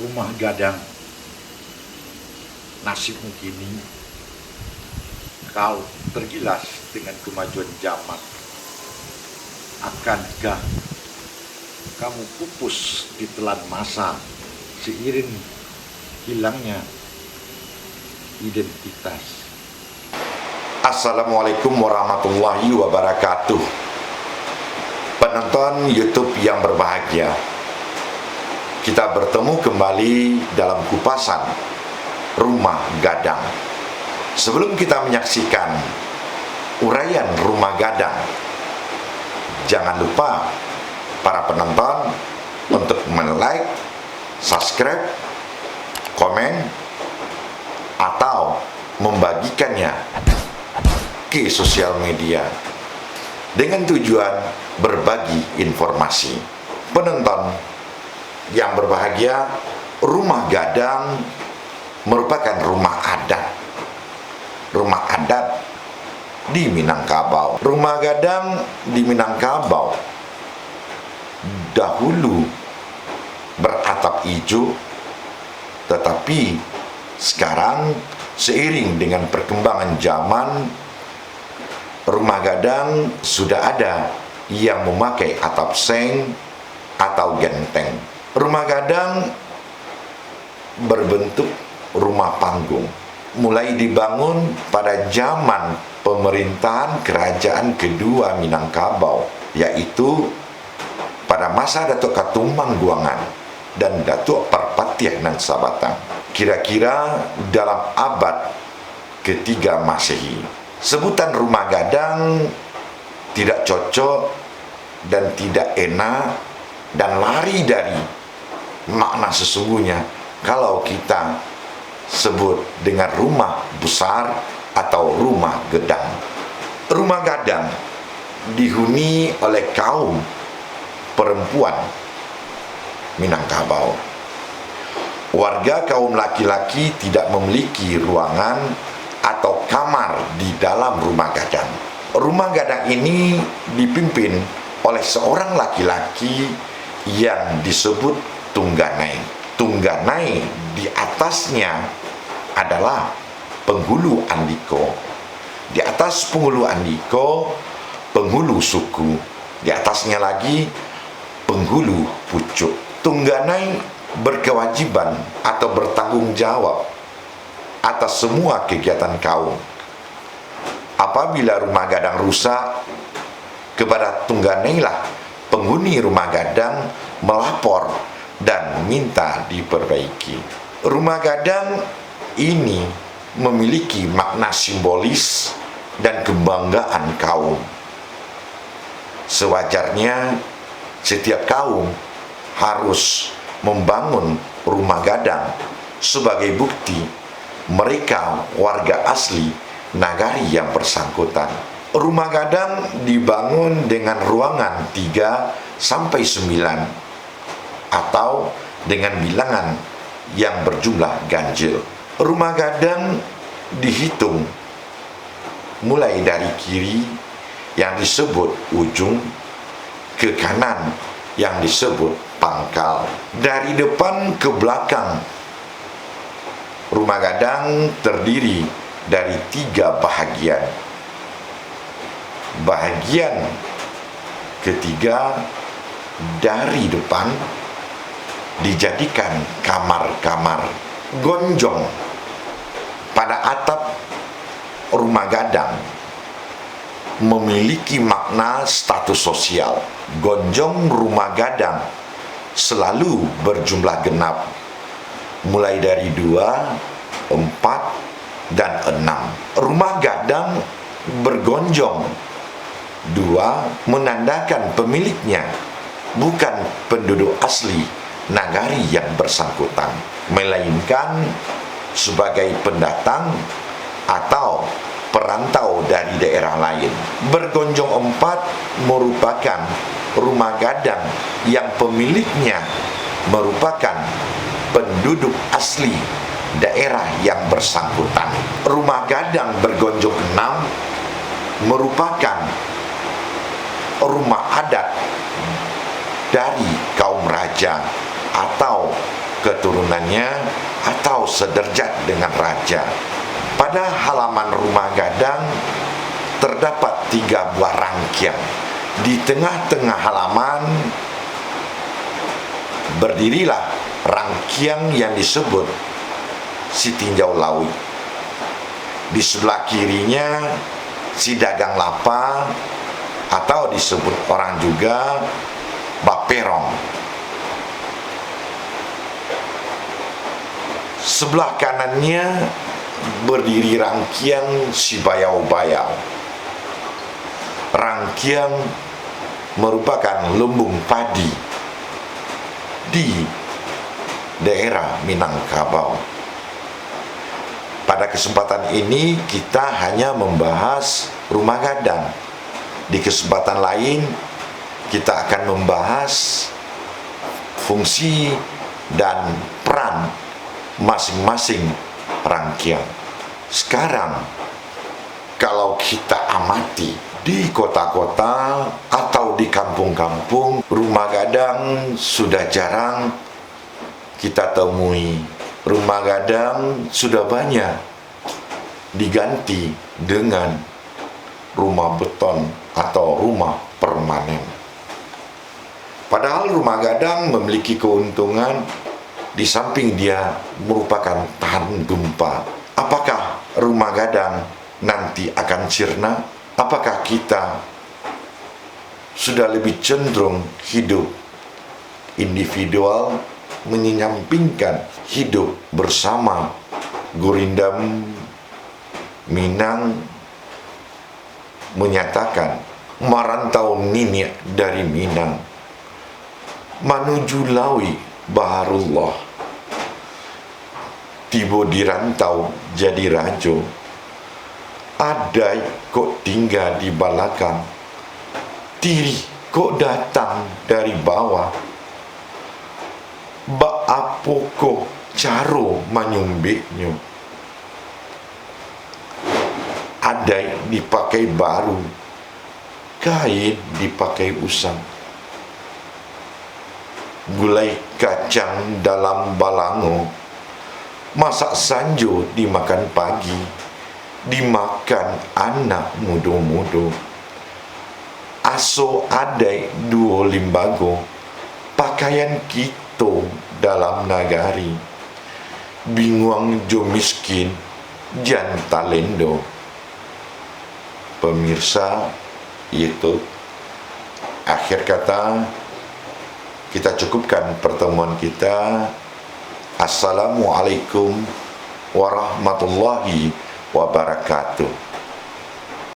rumah gadang. Nasibmu kini kau tergilas dengan kemajuan zaman. Akankah kamu pupus ditelan masa seiring hilangnya identitas? Assalamualaikum warahmatullahi wabarakatuh. Penonton YouTube yang berbahagia, kita bertemu kembali dalam kupasan Rumah Gadang. Sebelum kita menyaksikan uraian Rumah Gadang, jangan lupa para penonton untuk like, subscribe, komen, atau membagikannya ke sosial media dengan tujuan berbagi informasi. Penonton yang berbahagia, Rumah Gadang merupakan rumah adat. Rumah adat di Minangkabau. Rumah Gadang di Minangkabau dahulu beratap hijau, tetapi sekarang seiring dengan perkembangan zaman, rumah gadang sudah ada yang memakai atap seng atau genteng. Rumah gadang berbentuk rumah panggung, mulai dibangun pada zaman pemerintahan kerajaan kedua Minangkabau, yaitu pada masa Datuk Katumbang Guangan dan Datuk Parpatiah Nan Sabatang, kira-kira dalam abad ketiga Masehi. Sebutan rumah gadang tidak cocok dan tidak enak dan lari dari makna sesungguhnya kalau kita sebut dengan rumah besar atau rumah gadang. Rumah gadang dihuni oleh kaum perempuan Minangkabau. Warga kaum laki-laki tidak memiliki ruangan atau kamar di dalam rumah gadang. Rumah gadang ini dipimpin oleh seorang laki-laki yang disebut Tungganai. Tungganai di atasnya adalah penghulu andiko. Di atas penghulu andiko, penghulu suku. Di atasnya lagi penghulu pucuk. Tungganai berkewajiban atau bertanggung jawab atas semua kegiatan kaum. Apabila rumah gadang rusak, kepada Tungganai lah penghuni rumah gadang melapor dan minta diperbaiki. Rumah gadang ini memiliki makna simbolis dan kebanggaan kaum. Sewajarnya setiap kaum harus membangun rumah gadang sebagai bukti mereka warga asli nagari yang bersangkutan. Rumah gadang dibangun dengan ruangan 3 sampai 9 atau dengan bilangan yang berjumlah ganjil. Rumah gadang dihitung mulai dari kiri yang disebut ujung ke kanan yang disebut pangkal. Dari depan ke belakang, rumah gadang terdiri dari 3 bahagian. Bahagian ketiga dari depan dijadikan kamar-kamar. Gonjong pada atap rumah gadang memiliki makna status sosial. Gonjong rumah gadang selalu berjumlah genap, mulai dari 2, 4, dan 6. Rumah gadang bergonjong 2 menandakan pemiliknya bukan penduduk asli nagari yang bersangkutan, melainkan sebagai pendatang atau perantau dari daerah lain. Bergonjong 4 merupakan rumah gadang yang pemiliknya merupakan penduduk asli daerah yang bersangkutan. Rumah gadang bergonjong 6 merupakan rumah adat dari kaum raja atau keturunannya atau sederajat dengan raja. Pada halaman rumah gadang terdapat 3 buah rangkiang. Di tengah-tengah halaman berdirilah rangkiang yang disebut si tinjau laut. Di sebelah kirinya si dagang lapa atau disebut orang juga baperong. Sebelah kanannya berdiri rangkiang si bayau-bayau. Rangkiang merupakan lumbung padi di daerah Minangkabau. Pada kesempatan ini kita hanya membahas rumah gadang. Di kesempatan lain kita akan membahas fungsi dan peran masing-masing rangkiang. Sekarang kalau kita amati di kota-kota atau di kampung-kampung, rumah gadang sudah jarang kita temui. Rumah gadang sudah banyak diganti dengan rumah beton atau rumah permanen. Padahal rumah gadang memiliki keuntungan di samping dia merupakan tahan gempa. Apakah rumah gadang nanti akan sirna? Apakah kita sudah lebih cenderung hidup individual, menyampingkan hidup bersama? Gurindam Minang menyatakan, merantau nini dari Minang menuju Lawi Baharullah, tiba dirantau jadi rajo, adai kok tinggal di belakang, tiri kok datang dari bawah, bak apoko caro manyumbeknya, adai dipakai baru, kain dipakai usang, gulai kacang dalam balango, masak sanjo dimakan pagi, dimakan anak mudo-mudo, aso adai duo limbago, pakaian kito dalam nagari, bingung jo miskin jan talendo. Pemirsa, itu akhir kata kita cukupkan pertemuan kita. Assalamualaikum warahmatullahi wabarakatuh.